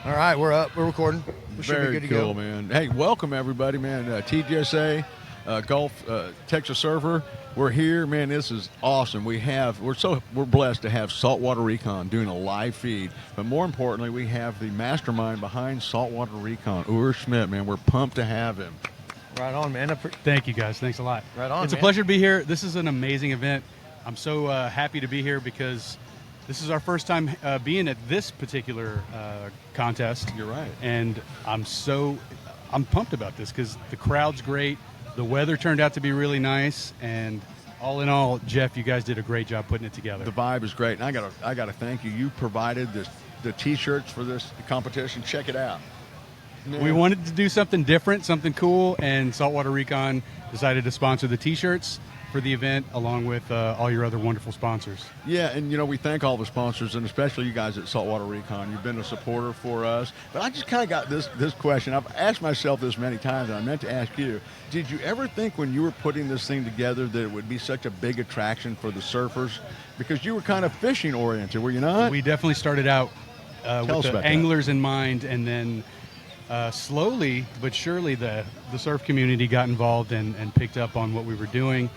All right, we're up. We're recording. We should Very be good to cool, go. man. Hey, welcome everybody, man. TGSA Gulf Texas Surfer. We're here, man. This is awesome. We're blessed to have Saltwater Recon doing a live feed, but more importantly, we have the mastermind behind Saltwater Recon, Ur Schmidt. Man, we're pumped to have him. Right on, man. Thank you, guys. Thanks a lot. Right on, It's man. a pleasure to be here. This is an amazing event. I'm so happy to be here because this is our first time being at this particular contest. You're right. And I'm pumped about this because the crowd's great. The weather turned out to be really nice, and all in all, Jeff, you guys did a great job putting it together. The vibe is great, and I gotta thank you. You provided the T-shirts for this competition. Check it out. Man. We wanted to do something different, something cool, and Saltwater Recon decided to sponsor the T-shirts for the event, along with all your other wonderful sponsors. Yeah, and we thank all the sponsors, and especially you guys at Saltwater Recon. You've been a supporter for us. But I just kind of got this question. I've asked myself this many times, and I meant to ask you. Did you ever think when you were putting this thing together that it would be such a big attraction for the surfers? Because you were kind of fishing oriented, were you not? We definitely started out with the about anglers in mind, and then slowly but surely the surf community got involved and picked up on what we were doing.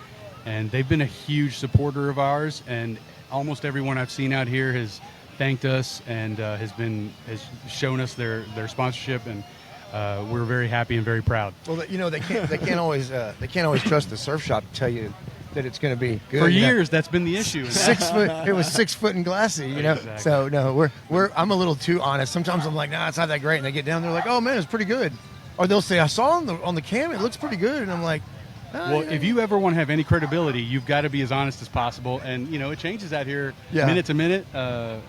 And they've been a huge supporter of ours, and almost everyone I've seen out here has thanked us and has shown us their sponsorship, and we're very happy and very proud. Well, they can't always trust the surf shop to tell you that it's going to be good. For years, that's been the issue. 6 foot. It was 6 foot and glassy, Exactly. So no, I'm a little too honest. Sometimes I'm like, nah, it's not that great, and they get down there like, oh man, it's pretty good, or they'll say, I saw on the cam, it looks pretty good, and I'm like. Well, if you ever want to have any credibility, you've got to be as honest as possible. And, it changes out here minute to minute. No,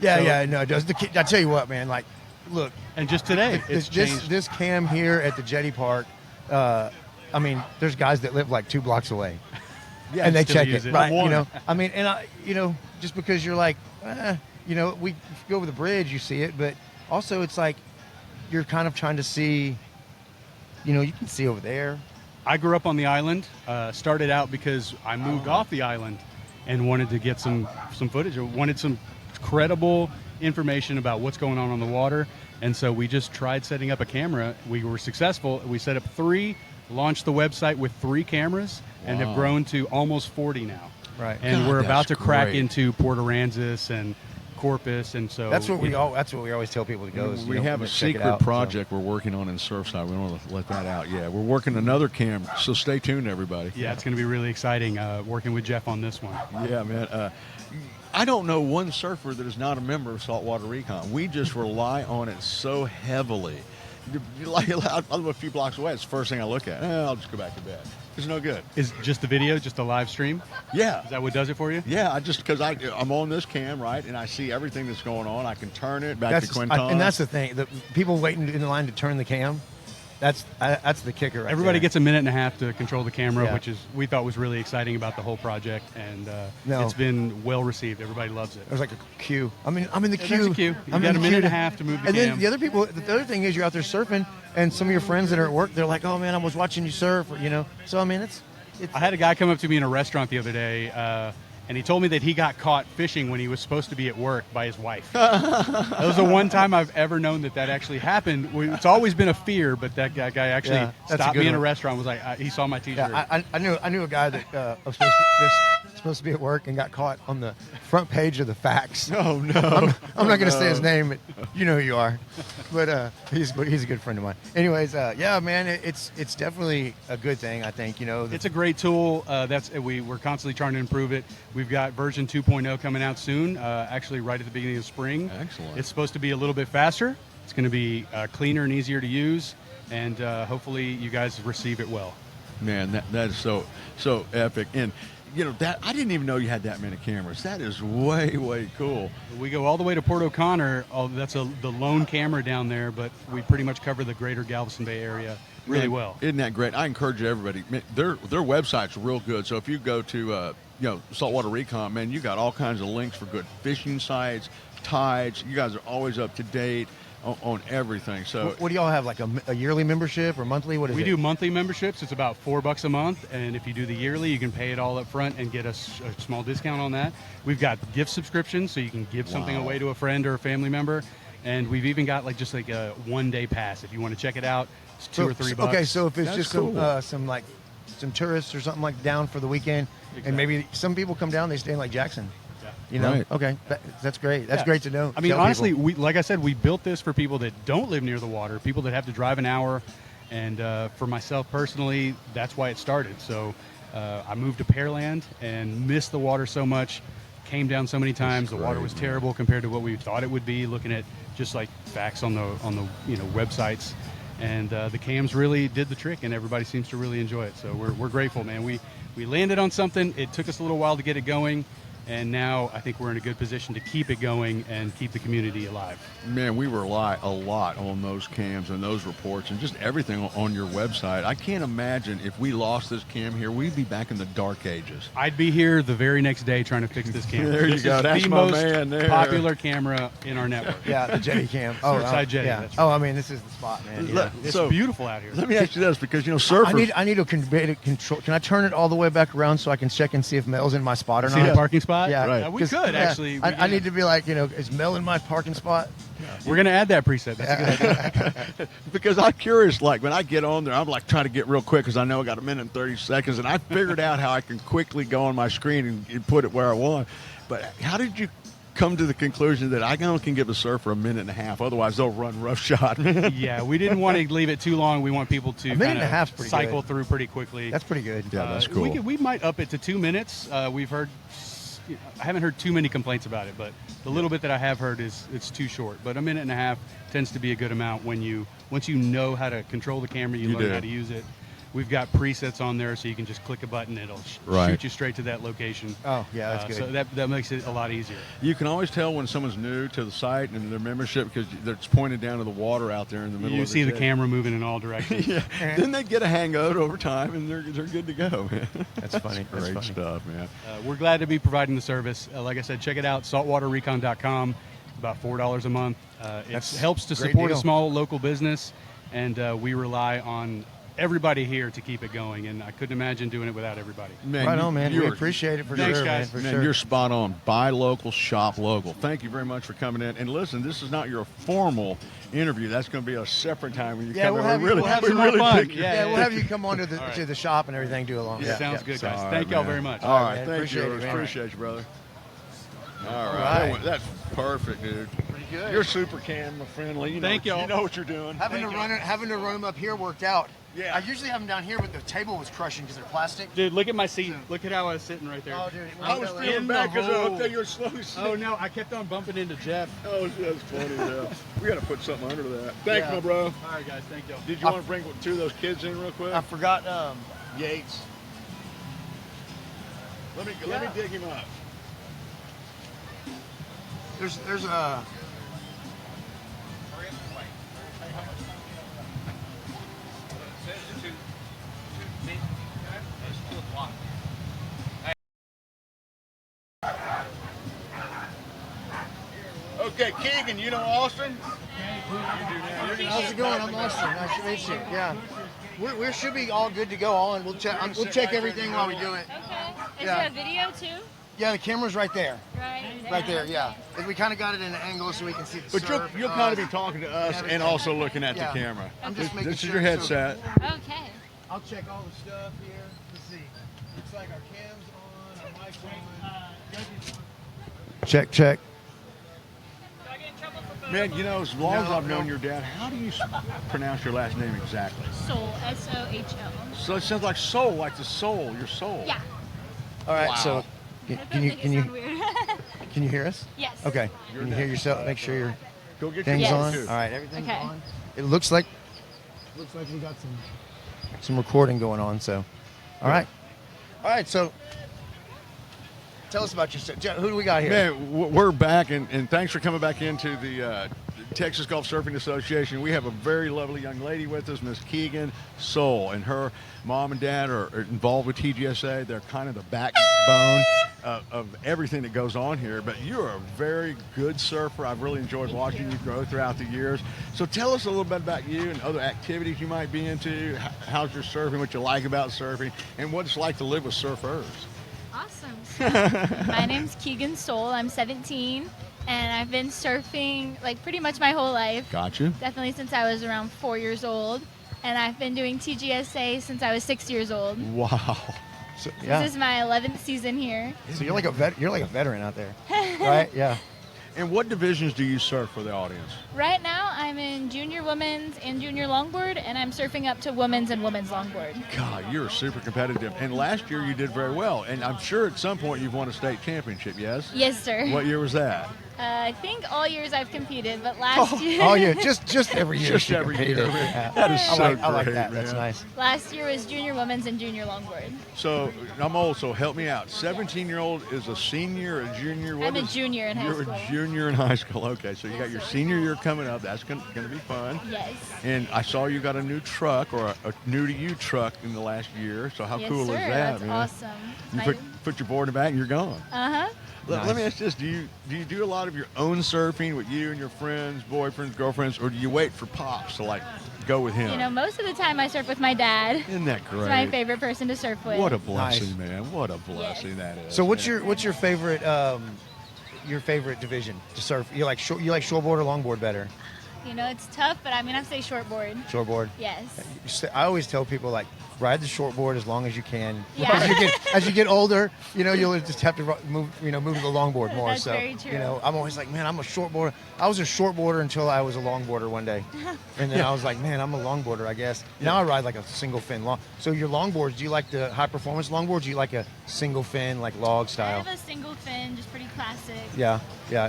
it does. I tell you what, man, like, look. And just today, it's changed. This cam here at the Jetty Park, there's guys that live like 2 blocks away. Yeah, and they still check use it, right? Warning. Just because you're like, we go over the bridge, you see it, but also it's like you're kind of trying to see, you can see over there. I grew up on the island, started out because I moved off the island and wanted to get some footage. I wanted some credible information about what's going on the water. And so we just tried setting up a camera. We were successful. We set up 3, launched the website with 3 cameras, and have grown to almost 40 now. Right. And God, we're about to crack great. into Port Aransas and Corpus, and so that's what we always tell people to go. We have a secret project we're working on in Surfside. We don't want to let that out. Yeah, we're working another cam, so stay tuned, everybody. Yeah, it's going to be really exciting working with Jeff on this one. Yeah, man. I don't know one surfer that is not a member of Saltwater Recon. We just rely on it so heavily. I live a few blocks away. It's the first thing I look at. I'll just go back to bed. It's no good. Is just the video, just a live stream? Yeah. Is that what does it for you? Yeah, because I'm on this cam, right, and I see everything that's going on. I can turn it back to Quinton. And that's the thing. The people waiting in the line to turn the cam, that's the kicker right Everybody there. gets a minute and a half to control the camera, Yeah. which we thought was really exciting about the whole project, and it's been well received. Everybody loves it. There's like a queue. I'm in the queue. There's a queue. You I'm got in a the minute and queue. a half to move the And cam. then the other thing is you're out there surfing, and some of your friends that are at work, they're like, oh man, I was watching you surf, So it's I had a guy come up to me in a restaurant the other day, and he told me that he got caught fishing when he was supposed to be at work by his wife. That was the one time I've ever known that actually happened. It's always been a fear, but that guy actually stopped me in a restaurant. Was like, he saw my T-shirt. Yeah, I knew a guy that was supposed to be at work and got caught on the front page of the Fax. Oh no! I'm not going to say his name, but you know who you are. But he's a good friend of mine. Anyways, man, it's definitely a good thing. I think it's a great tool. We're constantly trying to improve it. We've got version 2.0 coming out soon, actually right at the beginning of spring. Excellent. It's supposed to be a little bit faster. It's going to be cleaner and easier to use, and hopefully you guys receive it well. Man, that is so epic. And that I didn't even know you had that many cameras. That is way cool. We go all the way to Port O'Connor. That's the lone camera down there, but we pretty much cover the greater Galveston Bay area really well. Isn't that great? I encourage everybody. Man, their website's real good. So if you go to Saltwater Recon, man, you got all kinds of links for good fishing sites, tides. You guys are always up to date on everything. So what do y'all have, like a yearly membership or monthly? What is it? We do monthly memberships. It's about $4 a month, and if you do the yearly, you can pay it all up front and get a small discount on that. We've got gift subscriptions, so you can give something away to a friend or a family member. And we've even got just like a 1-day pass if you want to check it out. It's $2 or $3. Okay, so if it's That's just cool. some tourists or something like down for the weekend, and maybe some people come down, they stay in like Jackson. Yeah. You know? Right. Okay, that's great. That's Yeah. great to know. I mean, Tell honestly, people. like I said, we built this for people that don't live near the water, people that have to drive an hour. And for myself personally, that's why it started. So I moved to Pearland and missed the water so much, came down so many times. The water great, was man. terrible compared to what we thought it would be, looking at just like facts on the websites. And the cams really did the trick, and everybody seems to really enjoy it. So we're grateful, man. We landed on something. It took us a little while to get it going. And now I think we're in a good position to keep it going and keep the community alive. Man, we rely a lot on those cams and those reports and just everything on your website. I can't imagine if we lost this cam here, we'd be back in the dark ages. I'd be here the very next day trying to fix this camera. There you This go. is That's the my most man there. popular camera in our network. Yeah, the jetty cam. Oh, Surfside jetty, Yeah. that's Oh, I mean, this is the spot, man. Yeah. It's So- beautiful out here. Let me ask you this, because surfers. I need a control. Can I turn it all the way back around so I can check and see if Mel's in my spot or See not? that parking spot? Yeah, Right. We 'Cause, could actually. I need to be like, is Mel in my parking spot? We're gonna add that preset. That's a good idea. Because I'm curious, like when I get on there, I'm like trying to get real quick because I know I got a minute and 30 seconds, and I figured out how I can quickly go on my screen and put it where I want. But how did you come to the conclusion that I only can give a surfer a minute and a half? Otherwise, they'll run roughshod. Yeah, we didn't want to leave it too long. We want people to minute and kinda a half's pretty cycle good. through pretty quickly. That's pretty good. Yeah, that's cool. We might up it to 2 minutes. We've heard. I haven't heard too many complaints about it, but the little bit that I have heard is it's too short. But a minute and a half tends to be a good amount once you know how to control the camera, you learn do. how to use it. We've got presets on there, so you can just click a button, it'll Right. shoot you straight to that location. Oh, yeah, that's good. So that makes it a lot easier. You can always tell when someone's new to the site and their membership because it's pointed down to the water out there in the middle You of see the jetty. camera moving in all directions. Yeah. Then they get a hang of it over time, and they're good to go, man. That's funny. That's Great funny. stuff, man. We're glad to be providing the service. Like I said, check it out, saltwaterrecon.com. About $4 a month. It That's helps to a great support a deal. small local business, and we rely on everybody here to keep it going. And I couldn't imagine doing it without everybody. Man, Right on, man. We you're- appreciate it for Thanks, sure, guys. man. For Man, sure. you're spot on. Buy local, shop local. Thank you very much for coming in. And listen, this is not your formal interview. That's going to be a separate time when you Yeah, come we'll in. have We you- really, we'll have we some more really fun. pick your- Yeah, We'll have you come on to All right. the shop and everything, do along. Yeah, sounds good, guys. All right, Thank y'all man. very much. All right, man. thank Appreciate you. it, man. Appreciate you, brother. All right. right. That's perfect, dude. Pretty good. You're super camera friendly. Thank y'all. You know what you're doing. Having to run them up here worked out. Yeah. I usually have them down here, but the table was crushing because they're plastic. Dude, look at my seat. Look at how I was sitting right there. Oh, dude. I was in feeling the bad because I hole. thought you were slowly Oh, no, I kept on bumping into Jeff. Oh, that's funny. Yeah. We got to put something under that. Thanks, Yeah. my bro. All right, guys. Thank y'all. Did you want to bring two of those kids in real quick? I forgot Yates. Let me dig him up. There's a. Okay, Keagan, you know Austin? How's it going? I'm Austin. Nice to meet you. Yeah. We should be all good to go. We'll check everything while we do it. Okay. Is Yeah. there a video too? Yeah, the camera's right there. Right There, yeah. We kind of got it in an angle so we can see the But surf. you'll kind of be talking to us everything. and also looking at Yeah. the camera. I'm just making This is sure your so- headset. Okay. I'll check all the stuff here. Let's see. Looks like our cam's on, our mic's on. Check. Man, you know, as long as I've known your dad, how do you pronounce your last name exactly? Soul. S-O-H-L. So it sounds like soul, like the soul, your soul. Yeah. All right, Wow. so That does can you make it sound weird. can you hear us? Yes. Okay. Can you hear yourself? Make sure your Go get thing's Yes. on. too. All right, everything's Okay. on. It looks like we got some recording going on. So, all right. So, tell us about yourself. Who do we got here? Man, we're back, and thanks for coming back into the Texas Gulf Surfing Association. We have a very lovely young lady with us, Miss Keagan Sohl, and her mom and dad are involved with TGSA. They're kind of the backbone of everything that goes on here. But you're a very good surfer. I've really enjoyed watching you grow throughout the years. So tell us a little bit about you and other activities you might be into. How's your surfing, what you like about surfing, and what it's like to live with surfers. Awesome. So, my name's Keagan Sohl. I'm 17. and I've been surfing like pretty much my whole life. Got you. Definitely since I was around 4 years old, and I've been doing TGSA since I was 6 years old. Wow. So, This is my 11th season here. So you're like a veteran out there, right? Yeah. And what divisions do you surf for the audience? Right now, I'm in junior women's and junior longboard, and I'm surfing up to women's and women's longboard. God, you're super competitive. And last year you did very well. And I'm sure at some point you've won a state championship, yes? Yes, sir. What year was that? I think all years I've competed, but last year. Oh yeah, just every year. Just she every competed. year. Yeah. That is so I like great, that. That's man. nice. Last year was junior women's and junior longboard. So I'm old, so help me out. 17-year-old is a senior, a junior? I'm a junior in high You're school. a junior in high school. Okay, so you got your senior year coming up. That's going to be fun. Yes. And I saw you got a new truck or a new-to-you truck in the last year. So how Yes, cool sir. is that, That's man? awesome. You put your board in the back and you're gone. Uh-huh. Let me ask this: Do you do a lot of your own surfing with you and your friends, boyfriends, girlfriends, or do you wait for pops to like go with him? You know, most of the time I surf with my dad. Isn't that great? He's my favorite person to surf with. What a blessing, Nice. man! What a blessing that is. So what's man. your favorite division to surf? You like shortboard or longboard better? You know, it's tough, but I'm gonna say shortboard. Shortboard. Yes. I always tell people like ride the shortboard as long as you can. Yeah. As you get older, you know you'll just have to move to the longboard more. That's so very true. you know I'm always like, man, I'm a shortboarder. I was a shortboarder until I was a longboarder one day, and then I was like, man, I'm a longboarder, I guess. Now I ride like a single fin long. So your longboards, do you like the high performance longboards? Do you like a single fin like log I style? have a single fin, just pretty classic. Yeah.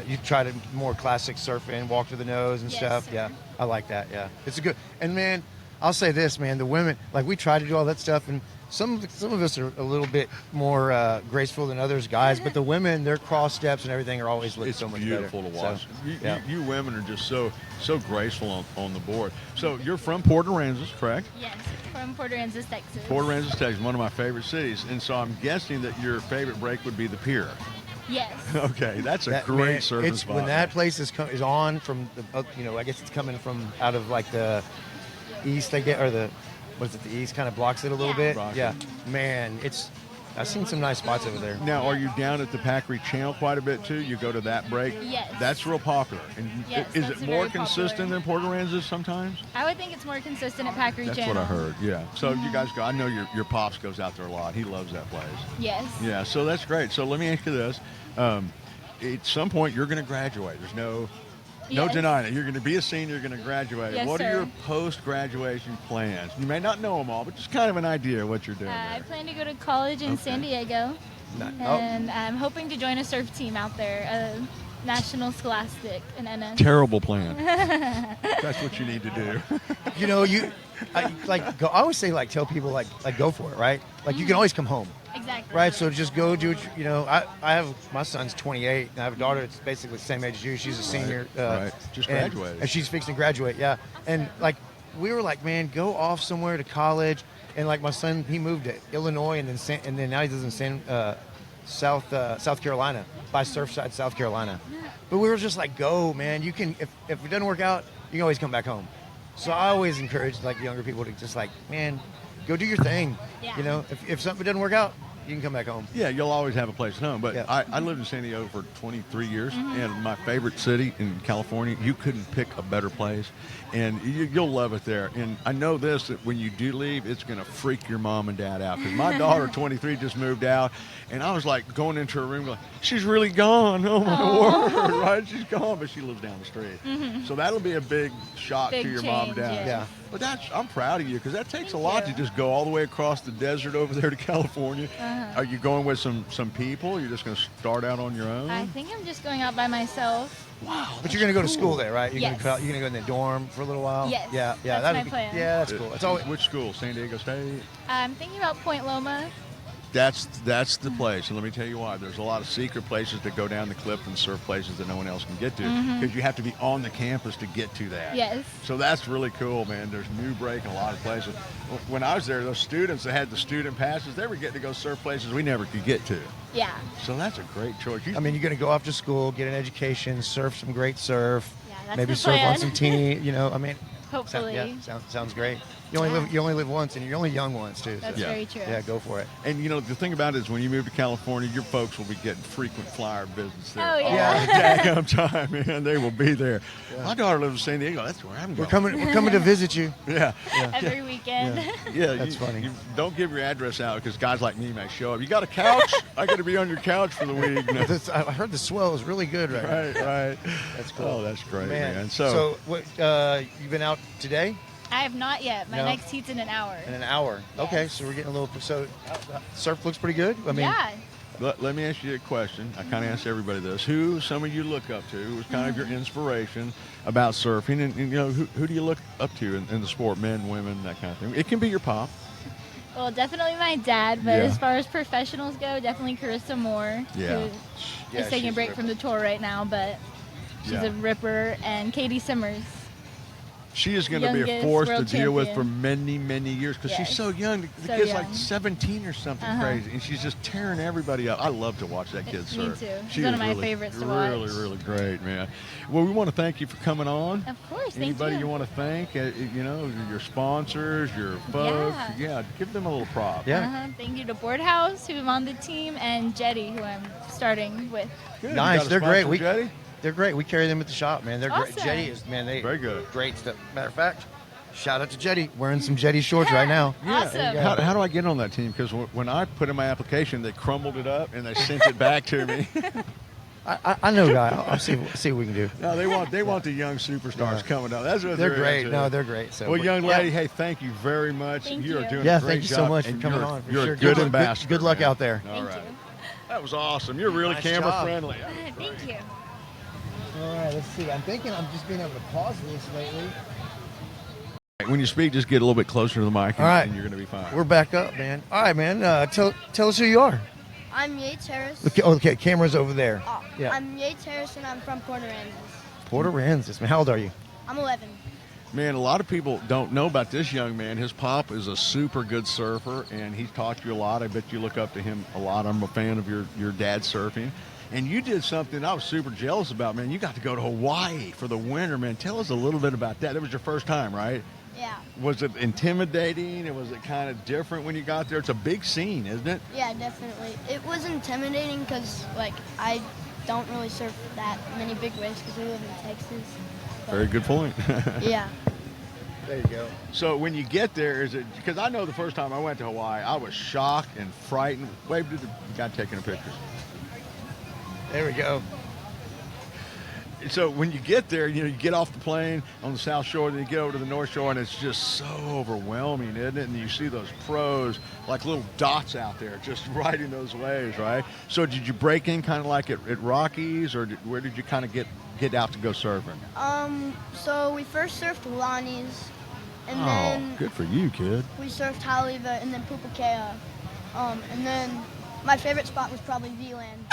You try to more classic surfing, walk to the nose and Yes, stuff. sir. Yeah, I like that. Yeah, it's a good. And man, I'll say this, man, the women, like we try to do all that stuff, and some of us are a little bit more graceful than others, guys. But the women, their cross steps and everything are always look It's so much beautiful better. to watch. So, You women are just so graceful on the board. So you're from Port Aransas, correct? Yes, from Port Aransas, Texas. Port Aransas, Texas, one of my favorite cities. And so I'm guessing that your favorite break would be the pier. Yes. Okay, that's a that, great man, surfing it's spot. when that place is on from the, I guess it's coming from out of like the east, or the east kind of blocks it a little Yeah. bit. Rocky. Yeah, man, I've seen some nice spots over there. Now, are you down at the Packery Channel quite a bit too? You go to that break? Yes. That's real popular. And Yes, is that's it more very popular. consistent than Port Aransas sometimes? I would think it's more consistent at Packery That's Channel. what I heard, yeah. So you guys go, I know your pops goes out there a lot. He loves that place. Yes. Yeah, so that's great. So let me ask you this. At some point, you're going to graduate. There's no Yes. denying it. You're going to be a senior. You're going to graduate. Yes, what are sir. your post-graduation plans? You may not know them all, but just kind of an idea of what you're doing I there. plan to go to college in San Diego, and I'm hoping to join a surf team out there, a National Scholastic in NS. Terrible plan. That's what you need to do. You know, I always say tell people like go for it, right? Like you can always come home, Exactly. right? So just go do it. You know, I have my son's 28, and I have a daughter that's basically the same age as you. She's a senior, right. Just and- graduated. and she's fixing to graduate. Yeah, and we were like, man, go off somewhere to college. And like my son, he moved to Illinois, and then now he lives in South Carolina, by Surfside, South Carolina. But we were just like, go, man. You can if it doesn't work out, you can always come back home. So I always encourage younger people to just man, go do your thing. Yeah. You know, if something doesn't work out, you can come back home. Yeah, you'll always have a place at home. But Yeah. I lived in San Diego for 23 years, and my favorite city in California, you couldn't pick a better place. And you'll love it there. And I know this, that when you do leave, it's going to freak your mom and dad out. Because my daughter, 23, just moved out. And I was like going into her room going, she's really gone. Oh, my word, right? She's gone, but she lives down the street. So that'll be a big shock Big to your mom and change, dad. Yeah. But I'm proud of you, because that takes a Thank lot you. to just go all the way across the desert over there to California. Are you going with some people? You're just going to start out on your own? I think I'm just going out by myself. Wow. But you're going to go to school there, right? You're Yes. going to go in the dorm for a little while. Yes. Yeah. That's that'd my be- plan. Yeah, that's cool. It's always Which school? San Diego State? I'm thinking about Point Loma. That's the place, and let me tell you why. There's a lot of secret places that go down the cliff and surf places that no one else can get to, because you have to be on the campus to get to that. Yes. So that's really cool, man. There's New Break in a lot of places. When I was there, those students that had the student passes, they were getting to go surf places we never could get to. Yeah. So that's a great choice. I mean, you're going to go off to school, get an education, surf some great surf, Yeah, that's maybe the surf on plan. some team. You know, I mean, Hopefully. Sounds great. You only live once, and you're only young once too. That's Yeah. very true. Yeah, go for it. And you know, the thing about it is when you move to California, your folks will be getting frequent flyer visits there. Oh, yeah. Yeah. All the daggum time, man. They will be there. My daughter lives in San Diego. That's where I'm going. We're coming to visit you. Yeah. Every weekend. Yeah, That's funny. You don't give your address out because guys like me may show up. You got a couch? I got to be on your couch for the week. No. I heard the swell is really good right now. Right. That's cool. Oh, that's great, man. So So what? You've been out today? I have not yet. My No. next heat's in an hour. In an hour. Yes. Okay, so we're getting a little. So surf looks pretty good. I mean, yeah. let me ask you a question. I kind of ask everybody this. Who some of you look up to? Who's kind of your inspiration about surfing? And you know, who do you look up to in the sport? Men, women, that kind of thing. It can be your pop. Well, definitely my dad, but Yeah. as far as professionals go, definitely Carissa Moore. Yeah. Who Yeah, is taking a she's break a from the tour right now, but she's Yeah. a ripper. And Katie Simmers. She is going to be a Youngest force to world deal with champion. for many, many years because she's Yes. so young. The So kid's like young. 17 or something crazy, and she's just tearing everybody up. I love to watch that kid Me surf. too. She's She one is of my really, favorites to really, watch. really great, man. Well, we want to thank you for coming on. Of course, thank Anybody you. you want to thank? You know, your sponsors, your folks. Yeah, give them a little prop. Yeah. Thank you to Boardhouse, who I'm on the team, and Jetty, who I'm starting with. Good. You Nice. got a They're great. sponsor, Jetty? They're great. We carry them at the shop, man. They're great. Awesome. Jetty is, man, they Very good. Great stuff. Matter of fact, shout out to Jetty. Wearing some Jetty shorts right now. Awesome. How do I get on that team? Because when I put in my application, they crumbled it up and they sent it back to me. I know, guy. I'll see what we can do. No, they want the young superstars coming up. That's what They're great. into. No, they're great. So, Well, but- young yeah. lady, hey, thank you very much. Thank you are you. doing Yeah, a great thank you so job, much for and coming you're- on. For You're sure. a good Good- ambassador. good luck man. out there. All Thank right. you. That was awesome. You're really Nice camera job. friendly. Thank you. All right, let's see. I'm thinking I'm just being able to pause this lately. When you speak, just get a little bit closer to the mic, All right. and you're going to be fine. We're back up, man. All right, man. Tell us who you are. I'm Yates Harris. Okay, camera's over there. Oh, Yeah. I'm Yates Harris and I'm from Port Aransas. Port Aransas, man. How old are you? I'm 11. Man, a lot of people don't know about this young man. His pop is a super good surfer, and he's taught you a lot. I bet you look up to him a lot. I'm a fan of your dad surfing. And you did something I was super jealous about, man. You got to go to Hawaii for the winter, man. Tell us a little bit about that. It was your first time, right? Yeah. Was it intimidating, or was it kind of different when you got there? It's a big scene, isn't it? Yeah, definitely. It was intimidating because, like, I don't really surf that many big waves because we live in Texas. But, Very good point. Yeah. There you go. So when you get there, is it because I know the first time I went to Hawaii, I was shocked and frightened. Wave to the guy taking a picture. There we go. So when you get there, you know, you get off the plane on the South Shore, then you get over to the North Shore, and it's just so overwhelming, isn't it? And you see those pros like little dots out there just riding those waves, right? So did you break in kind of like at Rockies, or where did you kind of get out to go surfing? So we first surfed Lonnie's, and Oh, then good for you, kid. we surfed Haleiwa and then Pupukea. And then my favorite spot was probably V-Land.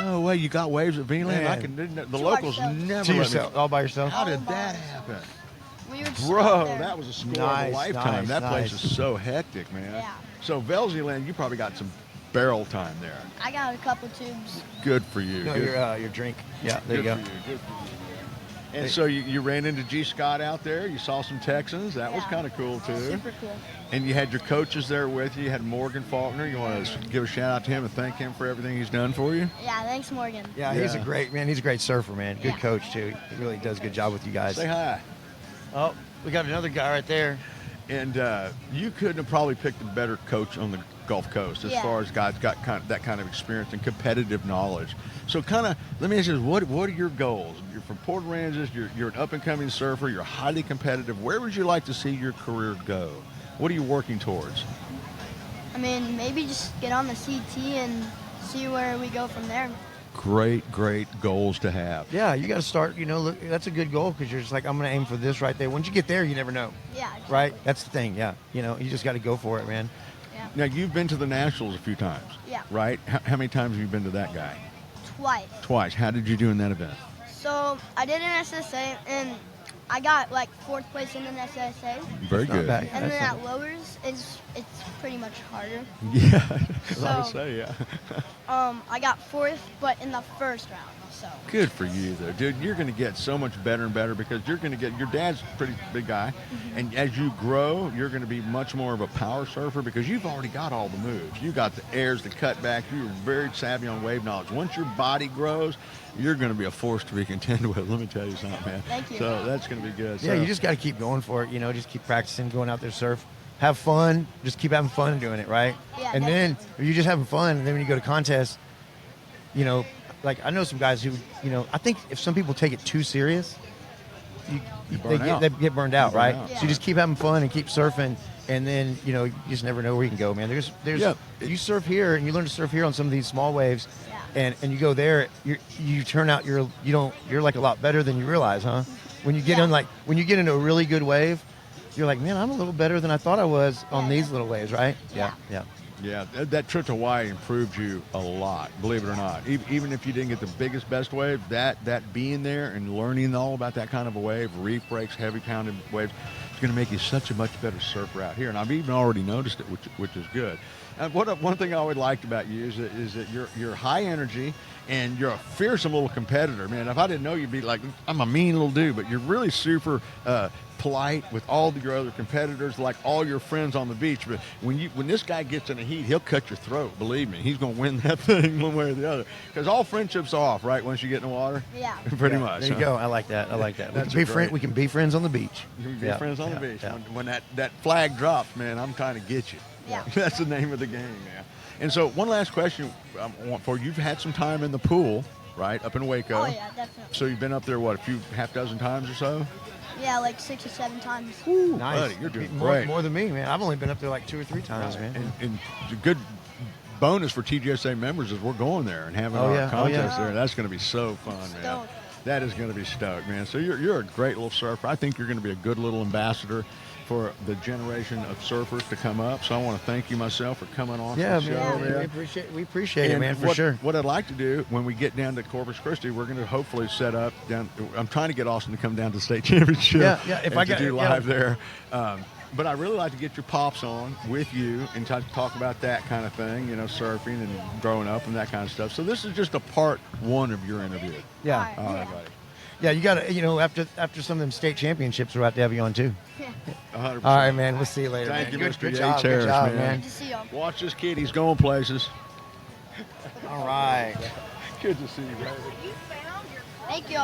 No way, you got waves at V-Land? Man. The To locals ourselves. never To let me- yourself, all by yourself. How All did by that ourselves. happen? We were just Bro, out there. that was a score of Nice, a lifetime. nice, That place nice. is so hectic, man. Yeah. So Velzyland, you probably got some barrel time there. I got a couple tubes. Good for you. No, Good, your drink. Yeah, there you good go. for you. Good for you. And so you ran into G. Scott out there. You saw some Texans. That was Yeah. kind of cool, too. Super cool. And you had your coaches there with you. You had Morgan Faulkner. You want to give a shout out to him and thank him for everything he's done for you? Yeah, thanks, Morgan. Yeah, he's a Yeah. great man. He's a great surfer, man. Good Yeah. coach too. He really does a good job with you guys. Say hi. Oh, we got another guy right there. And you couldn't have probably picked a better coach on the Gulf Coast as Yeah. far as guys got that kind of experience and competitive knowledge. So kind of, let me ask you this, what are your goals? You're from Port Aransas, you're an up-and-coming surfer, you're highly competitive. Where would you like to see your career go? What are you working towards? I mean, maybe just get on the CT and see where we go from there. Great goals to have. Yeah, you got to start. You know, look, that's a good goal because you're just like, I'm going to aim for this right there. Once you get there, you never know, Yeah. Exactly. right? That's the thing. Yeah, you know, you just got to go for it, man. Yeah. Now, you've been to the Nationals a few times, Yeah. right? How many times have you been to that guy? Twice. Twice. How did you do in that event? So I did an SSA and I got like 4th place in an SSA. Very Not good. bad. And That's then not- at lowers, it's pretty much harder. Yeah, I was So- say, yeah. I got 4th, but in the first round. So Good for you, though, dude. You're going to get so much better and better because you're going to get, your dad's a pretty big guy, and as you grow, you're going to be much more of a power surfer because you've already got all the moves. You got the airs, the cutbacks. You're very savvy on wave knowledge. Once your body grows, you're going to be a force to be contended with. Let me tell you something, man. Thank you. So that's going to be good. Yeah, So, you just got to keep going for it. You know, just keep practicing, going out there, surf, have fun. Just keep having fun doing it, right? Yeah, and then definitely. if you're just having fun, and then when you go to contests, you know, like I know some guys who, you know, I think if some people take it too serious, burn out. they get burned out, burn right? out. So you just keep having fun and keep surfing, and then you know you just never know where you can go, man. There's Yeah. you surf here and you learn to surf here on some of these small waves, Yeah. and you go there, you turn out you're like a lot better than you realize, huh? When you get Yeah. in when you get into a really good wave, you're like, man, I'm a little better than I thought I was on Yeah, these definitely. little waves, right? Yeah. yeah. Yeah, that trip to Hawaii improved you a lot, believe it or not. Even if you didn't get the biggest, best wave, that being there and learning all about that kind of a wave, reef breaks, heavy pounded waves, it's going to make you such a much better surfer out here. And I've even already noticed it, which is good. And one thing I always liked about you is that you're high energy and you're a fearsome little competitor, man. If I didn't know you'd be like, I'm a mean little dude, but you're really super polite with all your other competitors, like all your friends on the beach. But when this guy gets in a heat, he'll cut your throat. Believe me, he's going to win that thing one way or the other. Because all friendships are off, right? Once you get in the water, Yeah. pretty Yeah, much. There you huh? go. I like that. That's We can be friends on the beach. You can be Yeah, friends on yeah, the beach. yeah. When that flag drops, man, I'm trying to get you. Yeah. That's the name of the game, man. And so one last question I want for you. You've had some time in the pool, right, up in Waco. Oh yeah, definitely. So you've been up there, what, half dozen times or so? Yeah, like 6 or 7 times. Nice. Buddy, you're doing more, great. more than me, man. I've only been up there like 2 or 3 times, man. And the good bonus for TGSA members is we're going there and having Oh, our yeah. Oh, contest yeah. there. That's going to be so fun, man. Stoked. That is going to be stoked, man. So you're a great little surfer. I think you're going to be a good little ambassador for the generation of surfers to come up. So I want to thank you myself for coming on Yeah, the show, man. man. We appreciate it, And man, for what, sure. What I'd like to do when we get down to Corpus Christi, we're going to hopefully set up down. I'm trying to get Austin to come down to the state championship. Yeah, yeah, if and I to got- do yeah. live there. But I really like to get your pops on with you and talk about that kind of thing, you know, surfing and growing up and that kind of stuff. So this is just a part 1 of your interview. Yeah. All right, buddy. Yeah, you got to, you know, after some of them state championships, we'll have to have you on too. 100%. All right, man. We'll see you later. Thank man. you, Good, Mr. good Yates job, Harris, good job, man. man. Good to see y'all. Watch this kid. He's going places. All right. Good to see you, brother. Thank y'all.